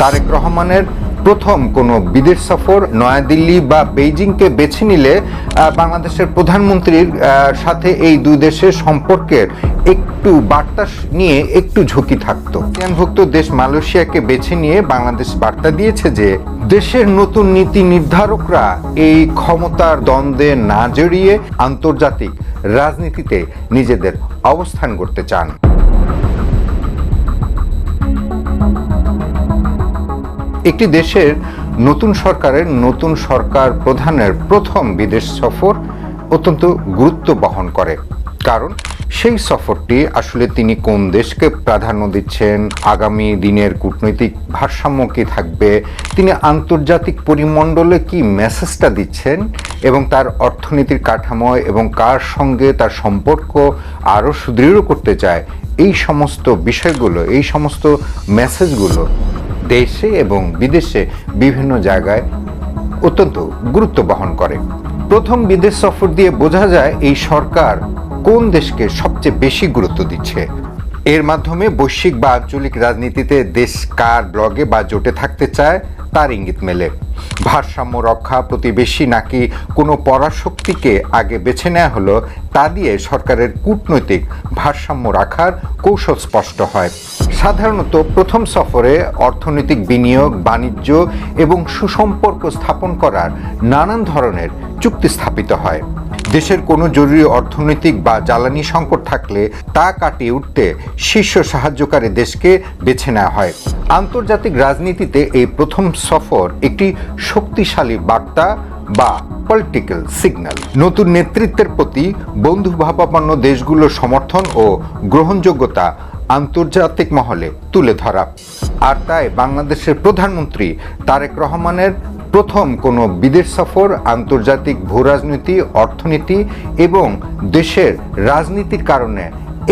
তারেক রহমানের প্রথম কোনো বিদেশ সফর নয়াদিল্লি বা বেইজিংকে বেছে নিলে বাংলাদেশের প্রধানমন্ত্রীর সাথে এই দুই দেশের সম্পর্কের একটু বার্তা নিয়ে একটু ঝুঁকি থাকতো। আসিয়ানভুক্ত দেশ মালয়েশিয়াকে বেছে নিয়ে বাংলাদেশ বার্তা দিয়েছে যে দেশের নতুন নীতি নির্ধারকরা এই ক্ষমতার দ্বন্দ্বে না জড়িয়ে আন্তর্জাতিক রাজনীতিতে নিজেদের অবস্থান করতে চান। একটি দেশের নতুন সরকার প্রধানের প্রথম বিদেশ সফর অত্যন্ত গুরুত্ব বহন করে, কারণ সেই সফরটি আসলে তিনি কোন দেশকে প্রাধান্য দিচ্ছেন, আগামী দিনের কূটনৈতিক ভারসাম্য কী থাকবে, তিনি আন্তর্জাতিক পরিমণ্ডলে কি মেসেজটা দিচ্ছেন এবং তার অর্থনীতির কাঠামো এবং কার সঙ্গে তার সম্পর্ক আরও সুদৃঢ় করতে চায়, এই সমস্ত বিষয়গুলো, এই সমস্ত মেসেজগুলো দেশে এবং বিদেশে বিভিন্ন জায়গায় অত্যন্ত গুরুত্ব বহন করে। প্রথম বিদেশ সফর দিয়ে বোঝা যায় এই সরকার কোন দেশকে সবচেয়ে বেশি গুরুত্ব দিচ্ছে। এর মাধ্যমে বৈশ্বিক বা আঞ্চলিক রাজনীতিতে দেশ কার ব্লগে বা জোটে থাকতে চায় তার ইঙ্গিত মেলে। ভারসাম্য রক্ষা, প্রতিবেশী নাকি কোনো পরাশক্তিকে আগে বেছে নেওয়া হলো, তা দিয়ে সরকারের কূটনৈতিক ভারসাম্য রাখার কৌশল স্পষ্ট হয়। সাধারণত প্রথম সফরে অর্থনৈতিক বিনিয়োগ, বাণিজ্য এবং সুসম্পর্ক স্থাপন করার নানান ধরনের চুক্তি স্থাপিত হয়। দেশের কোনো জরুরি অর্থনৈতিক বা জ্বালানি সংকট থাকলে তা কাটিয়ে উঠতে শীর্ষ সাহায্যকারী দেশকে বেছে নেওয়া হয়। আন্তর্জাতিক রাজনীতিতে এই প্রথম সফর একটি শক্তিশালী বার্তা বা পলিটিক্যাল সিগন্যাল। নতুন নেতৃত্বের প্রতি বন্ধুভাবাপন্ন দেশগুলোর সমর্থন ও গ্রহণযোগ্যতা আন্তর্জাতিক মহলে তুলে ধরা। আর তাই বাংলাদেশের প্রধানমন্ত্রী তারেক রহমানের প্রথম কোনো বিদেশ সফর আন্তর্জাতিক ভূরাজনীতি, অর্থনীতি এবং দেশের রাজনীতির কারণে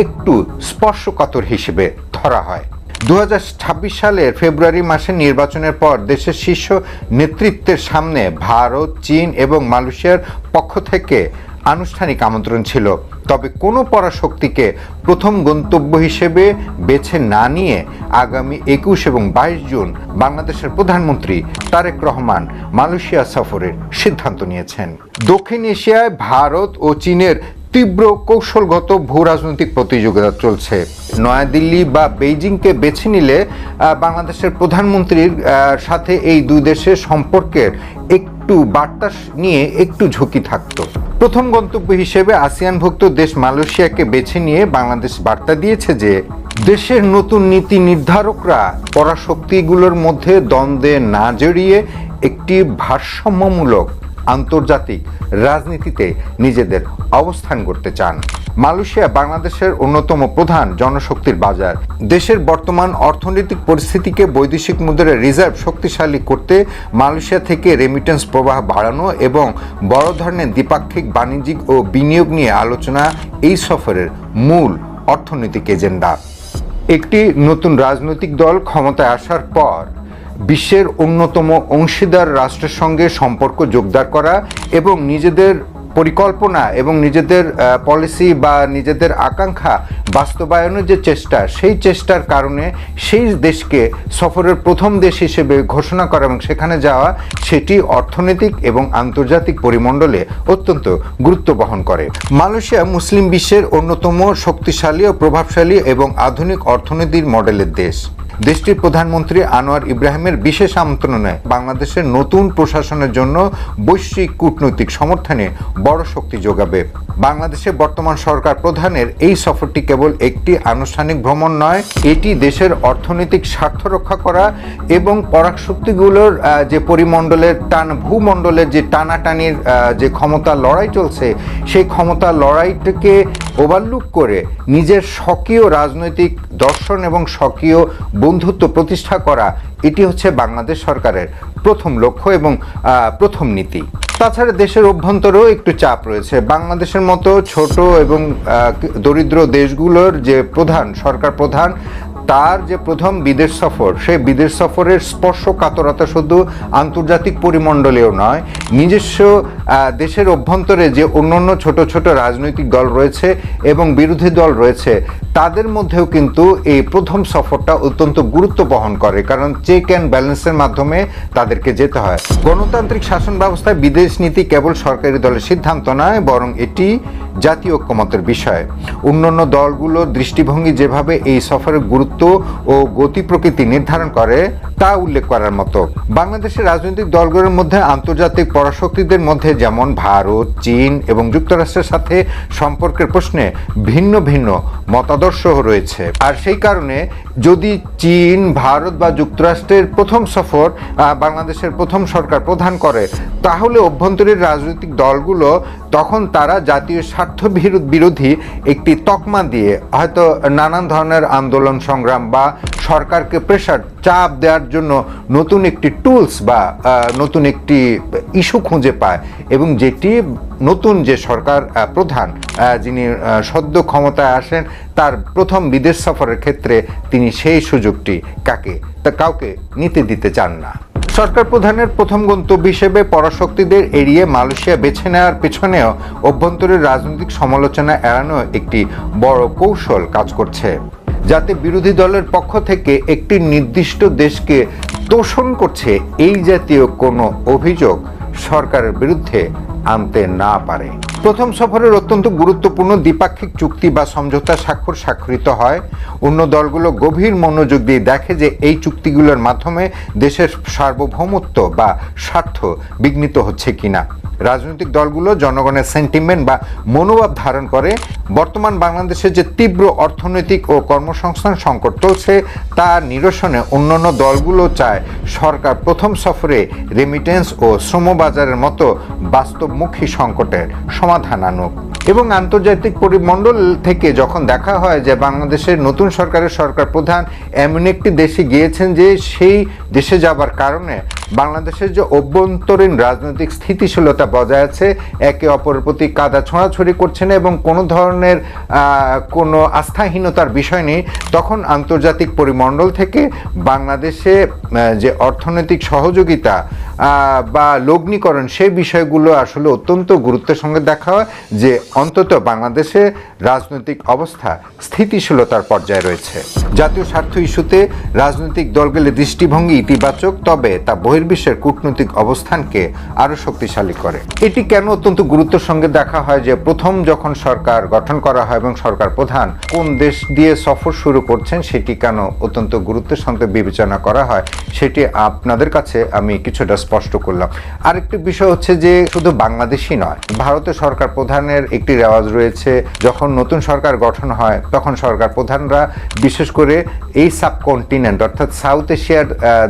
একটু স্পর্শকাতর হিসেবে ধরা হয়। 2026 সালের ফেব্রুয়ারি মাসে নির্বাচনের পর দেশের শীর্ষ নেতৃত্বের সামনে ভারত, চীন এবং মালয়েশিয়ার পক্ষ থেকে আনুষ্ঠানিক আমন্ত্রণ ছিল, তবে কোনো পরাশক্তিকে প্রথম গন্তব্য হিসেবে বেছে না নিয়ে আগামী 21 এবং 22 জুন বাংলাদেশের প্রধানমন্ত্রী তারেক রহমান মালয়েশিয়া সফরের সিদ্ধান্ত নিয়েছেন। দক্ষিণ এশিয়ায় ভারত ও চীনের তীব্র কৌশলগত ভূরাজনৈতিক প্রতিযোগিতা চলছে। নয়াদিল্লি বা বেইজিংকে বেছে নিলে বাংলাদেশের প্রধানমন্ত্রীর সাথে এই দুই দেশের সম্পর্কের একটু বার্তা নিয়ে একটু ঝুঁকি থাকতো। প্রথম গন্তব্য হিসেবে আসিয়ানভুক্ত দেশ মালয়েশিয়াকে বেছে নিয়ে বাংলাদেশ বার্তা দিয়েছে যে দেশের নতুন নীতি নির্ধারকরা পরাশক্তিগুলোর মধ্যে দ্বন্দ্বে না জড়িয়ে একটি ভারসাম্যমূলক আন্তর্জাতিক রাজনীতিতে নিজেদের অবস্থান করতে চান। মালয়েশিয়া বাংলাদেশের অন্যতম প্রধান জনশক্তির বাজার। দেশের বর্তমান অর্থনৈতিক পরিস্থিতিকে বৈদেশিক মুদ্রার রিজার্ভ শক্তিশালী করতে মালয়েশিয়া থেকে রেমিটেন্স প্রবাহ বাড়ানো এবং বড় ধরনের দ্বিপাক্ষিক বাণিজ্যিক ও বিনিয়োগ নিয়ে আলোচনা এই সফরের মূল অর্থনৈতিক এজেন্ডা। একটি নতুন রাজনৈতিক দল ক্ষমতায় আসার পর বিশ্বের অন্যতম অংশীদার রাষ্ট্রের সঙ্গে সম্পর্ক জোরদার করা এবং নিজেদের পরিকল্পনা এবং নিজেদের পলিসি বা নিজেদের আকাঙ্ক্ষা বাস্তবায়নের যে চেষ্টা, সেই চেষ্টার কারণে সেই দেশকে সফরের প্রথম দেশ হিসেবে ঘোষণা করা এবং সেখানে যাওয়া, সেটি অর্থনৈতিক এবং আন্তর্জাতিক পরিমণ্ডলে অত্যন্ত গুরুত্ব বহন করে। মালয়েশিয়া মুসলিম বিশ্বের অন্যতম শক্তিশালী ও প্রভাবশালী এবং আধুনিক অর্থনীতির মডেলের দেশ। দেশটির প্রধানমন্ত্রী আনোয়ার ইব্রাহিমের বিশেষ আমন্ত্রণে বাংলাদেশের নতুন প্রশাসনের জন্য বৈশ্বিক কূটনৈতিক সমর্থনে বড় শক্তি যোগাবে। বাংলাদেশের বর্তমান সরকার প্রধানের এই সফরটি কেবল একটি আনুষ্ঠানিক ভ্রমণ নয়, এটি দেশের অর্থনৈতিক স্বার্থ রক্ষা করা এবং পরাশক্তিগুলোর যে পরিমণ্ডলের ভূমণ্ডলের যে টানাটানির যে ক্ষমতার লড়াই চলছে, সেই ক্ষমতার লড়াইটাকে ওভারলুক করে নিজের স্বকীয় রাজনৈতিক দর্শন এবং স্বকীয় বন্ধুত্ব প্রতিষ্ঠা করা, এটি হচ্ছে বাংলাদেশ সরকারের প্রথম লক্ষ্য এবং প্রথম নীতি। তাছাড়া দেশের অভ্যন্তরেও একটু চাপ রয়েছে। বাংলাদেশের মতো ছোট এবং দরিদ্র দেশগুলোর যে সরকার প্রধান, তার যে প্রথম বিদেশ সফর, সেই বিদেশ সফরের স্পর্শকাতরতা শুধু আন্তর্জাতিক পরিমণ্ডলেও নয়, নিজস্ব দেশের অভ্যন্তরে যে অন্যান্য ছোট ছোট রাজনৈতিক দল রয়েছে এবং বিরোধী দল রয়েছে, তাদের মধ্যেও কিন্তু এই প্রথম সফরটা অত্যন্ত গুরুত্ব বহন করে, কারণ চেক অ্যান্ড ব্যালেন্সের মাধ্যমে তাদেরকে যেতে হয়। গণতান্ত্রিক শাসন ব্যবস্থায় বিদেশ নীতি কেবল সরকারি দলের সিদ্ধান্ত নয়, বরং এটি জাতীয় ঐক্যমতের বিষয়। অন্যান্য দলগুলোর দৃষ্টিভঙ্গি যেভাবে এই সফরের গুরুত্ব ও গতি প্রকৃতি নির্ধারণ করে তা উল্লেখ করার মতো। বাংলাদেশের রাজনৈতিক দলগুলোর মধ্যে আন্তর্জাতিক পরাশক্তিদের মধ্যে যেমন ভারত, চীন এবং যুক্তরাষ্ট্রের সাথে সম্পর্কের প্রশ্নে ভিন্ন ভিন্ন মতাদর্শ রয়েছে। আর সেই কারণে যদি চীন, ভারত বা যুক্তরাষ্ট্রের প্রথম সফর বাংলাদেশের প্রথম সরকার প্রধান করে, তাহলে অভ্যন্তরীণ রাজনৈতিক দলগুলো তখন তারা জাতীয় স্বার্থ বিরোধী একটি তকমা দিয়ে হয়তো নানান ধরনের আন্দোলন সংগ্রাম বা সরকারকে প্রেশার চাপ দেওয়ার জন্য নতুন একটি টুলস বা নতুন একটি ইস্যু খুঁজে পায়, এবং যেটি নতুন যে সরকার প্রধান যিনি সদ্য ক্ষমতায় আসেন তার প্রথম বিদেশ সফরের ক্ষেত্রে তিনি সেই সুযোগটি কাউকে নিতে দিতে চান না। সরকার প্রধানের প্রথম গন্তব্য হিসেবে পরাশক্তিদের এড়িয়ে মালয়েশিয়া বেছে নেওয়ার পেছনেও অভ্যন্তরীণ রাজনৈতিক সমালোচনা এড়ানো একটি বড় কৌশল কাজ করছে, যাতে বিরোধী দলের পক্ষ থেকে একটি নির্দিষ্ট দেশকে তোষণ করছে এই জাতীয় কোনো অভিযোগ সরকারের বিরুদ্ধে আনতে না পারে। প্রথম সফরের অত্যন্ত গুরুত্বপূর্ণ দ্বিপাক্ষিক চুক্তি বা সমঝোতা স্বাক্ষরিত হয়। অন্য দলগুলো গভীর মনোযোগ দিয়ে দেখে যে এই চুক্তিগুলোর মাধ্যমে দেশের সার্বভৌমত্ব বা স্বার্থ বিঘ্নিত হচ্ছে কিনা। রাজনৈতিক দলগুলো জনগণের সেন্টিমেন্ট বা মনোভাব ধারণ করে। বর্তমান বাংলাদেশে যে তীব্র অর্থনৈতিক ও কর্মসংস্থান সংকট চলছে তা নিরসনে অন্যান্য দলগুলো চায় সরকার প্রথম সফরে রেমিটেন্স ও শ্রমবাজারের মতো বাস্তবমুখী সংকটের সমাধান আনুক। এবং আন্তর্জাতিক পরিমণ্ডল থেকে যখন দেখা হয় যে বাংলাদেশের নতুন সরকার প্রধান এমন একটি দেশে গিয়েছেন যে সেই দেশে যাবার কারণে বাংলাদেশের যে অভ্যন্তরীণ রাজনৈতিক স্থিতিশীলতা বজায় আছে, একে অপরের প্রতি কাদা ছোঁড়াছড়ি করছে না এবং কোনো ধরনের কোনো আস্থাহীনতার বিষয় নেই, তখন আন্তর্জাতিক পরিমণ্ডল থেকে বাংলাদেশে যে অর্থনৈতিক সহযোগিতা বা লগ্নীকরণ সেই বিষয়গুলো আসলে অত্যন্ত গুরুত্বের সঙ্গে দেখা হয় যে অন্তত বাংলাদেশে রাজনৈতিক অবস্থা স্থিতিশীলতার পর্যায়ে রয়েছে। জাতীয় স্বার্থ ইস্যুতে রাজনৈতিক দলগুলির দৃষ্টিভঙ্গি ইতিবাচক, তবে তা বহির্বিশ্বের কূটনৈতিক অবস্থানকে আরও শক্তিশালী করে। এটি কেন অত্যন্ত গুরুত্বের সঙ্গে দেখা হয় যে প্রথম যখন সরকার গঠন করা হয় এবং সরকার প্রধান কোন দেশ দিয়ে সফর শুরু করছেন সেটি কেন অত্যন্ত গুরুত্বের সঙ্গে বিবেচনা করা হয় সেটি আপনাদের কাছে আমি কিছুটা স্পষ্ট করলাম। আরেকটি বিষয় হচ্ছে যে শুধু বাংলাদেশই নয়, ভারতের সরকার প্রধানের একটি রেওয়াজ রয়েছে, যখন নতুন সরকার গঠন হয় তখন সরকার প্রধানরা বিশেষ করে এই সাবকন্টিনেন্ট অর্থাৎ সাউথ এশিয়ার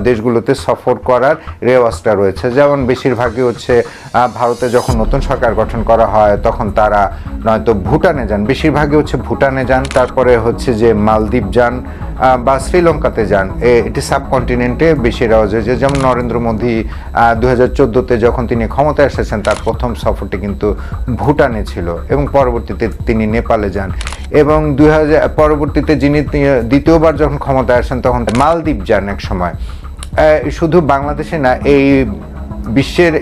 দেশগুলোতে সফর করার রেওয়াজটা রয়েছে। যেমন বেশিরভাগই হচ্ছে ভারতে যখন নতুন সরকার গঠন করা হয় তখন তারা নয়তো ভুটানে যান, বেশিরভাগই হচ্ছে ভুটানে যান, তারপরে হচ্ছে যে মালদ্বীপ যান বা শ্রীলঙ্কাতে যান। এটি সাবকন্টিনেন্টে বেশি রেওয়াজ হয়েছে। যেমন নরেন্দ্র মোদী 2014-তে যখন তিনি ক্ষমতায় এসেছেন তার প্রথম সফরটি কিন্তু ভুটানে ছিল এবং পরবর্তীতে তিনি নেপালে যান, এবং পরবর্তীতে যিনি দ্বিতীয়বার যখন ক্ষমতায় আসেন তখন মালদ্বীপ যান এক সময়। শুধু বাংলাদেশে না, এই বিশ্বের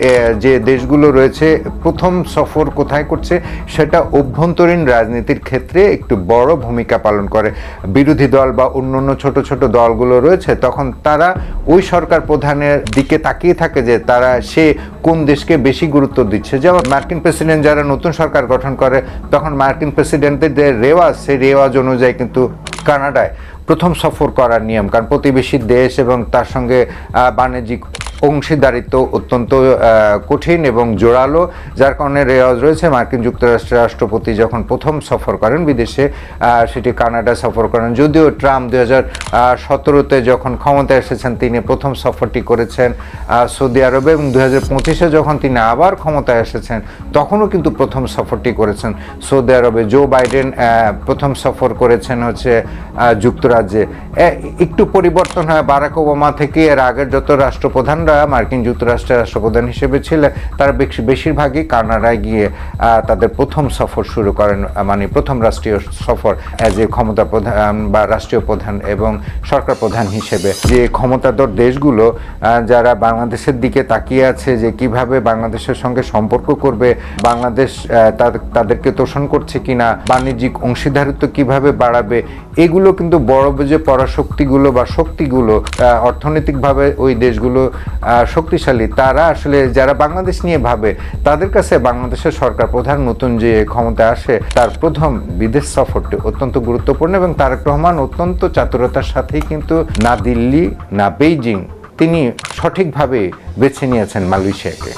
যে দেশগুলো রয়েছে প্রথম সফর কোথায় করছে সেটা অভ্যন্তরীণ রাজনীতির ক্ষেত্রে একটু বড় ভূমিকা পালন করে। বিরোধী দল বা অন্যান্য ছোট ছোট দলগুলো রয়েছে তখন তারা ওই সরকার প্রধানের দিকে তাকিয়ে থাকে যে তারা সে কোন দেশকে বেশি গুরুত্ব দিচ্ছে। যেমন মার্কিন প্রেসিডেন্ট যারা নতুন সরকার গঠন করে তখন মার্কিন প্রেসিডেন্টের যে রেওয়াজ সেই রেওয়াজ অনুযায়ী কিন্তু কানাডায় প্রথম সফর করার নিয়ম, কারণ প্রতিবেশী দেশ এবং তার সঙ্গে বাণিজ্যিক অংশীদারিত্ব অত্যন্ত কঠিন এবং জোরালো, যার কারণে রেওয়াজ রয়েছে। মার্কিন যুক্তরাষ্ট্রের রাষ্ট্রপতি যখন প্রথম সফর করেন বিদেশে সেটি কানাডা সফর করেন। যদিও ট্রাম্প 2017-তে যখন ক্ষমতায় এসেছেন তিনি প্রথম সফরটি করেছেন সৌদি আরবে, এবং 2025-এ যখন তিনি আবার ক্ষমতায় এসেছেন তখনও কিন্তু প্রথম সফরটি করেছেন সৌদি আরবে। জো বাইডেন প্রথম সফর করেছেন হচ্ছে যুক্তরাষ্ট্র যুক্তরাজ্যে একটু পরিবর্তন হয়। বারাক ওবামা থেকে এর আগের যত রাষ্ট্রপ্রধানরা মার্কিন যুক্তরাষ্ট্রের রাষ্ট্রপ্রধান হিসেবে ছিলেন তারা বেশিরভাগই কানাডায় গিয়ে তাদের প্রথম সফর শুরু করেন, মানে প্রথম রাষ্ট্রীয় সফর অ্যাজ এ ক্ষমতা প্রধান বা রাষ্ট্রীয় প্রধান এবং সরকার প্রধান হিসেবে। যে ক্ষমতাধর দেশগুলো যারা বাংলাদেশের দিকে তাকিয়ে আছে যে কিভাবে বাংলাদেশের সঙ্গে সম্পর্ক করবে, বাংলাদেশ তাদেরকে তোষণ করছে কিনা, বাণিজ্যিক অংশীদারিত্ব কিভাবে বাড়াবে, এগুলো কিন্তু বড় যে পরাশক্তিগুলো বা শক্তিগুলো অর্থনৈতিকভাবে ওই দেশগুলো শক্তিশালী, তারা আসলে যারা বাংলাদেশ নিয়ে ভাবে তাদের কাছে বাংলাদেশের সরকার প্রধান নতুন যে ক্ষমতা আসে তার প্রথম বিদেশ সফরটি অত্যন্ত গুরুত্বপূর্ণ। এবং তারেক রহমান অত্যন্ত চাতুরতার সাথেই কিন্তু না দিল্লি না বেইজিং তিনি সঠিকভাবে বেছে নিয়েছেন মালয়েশিয়াকে।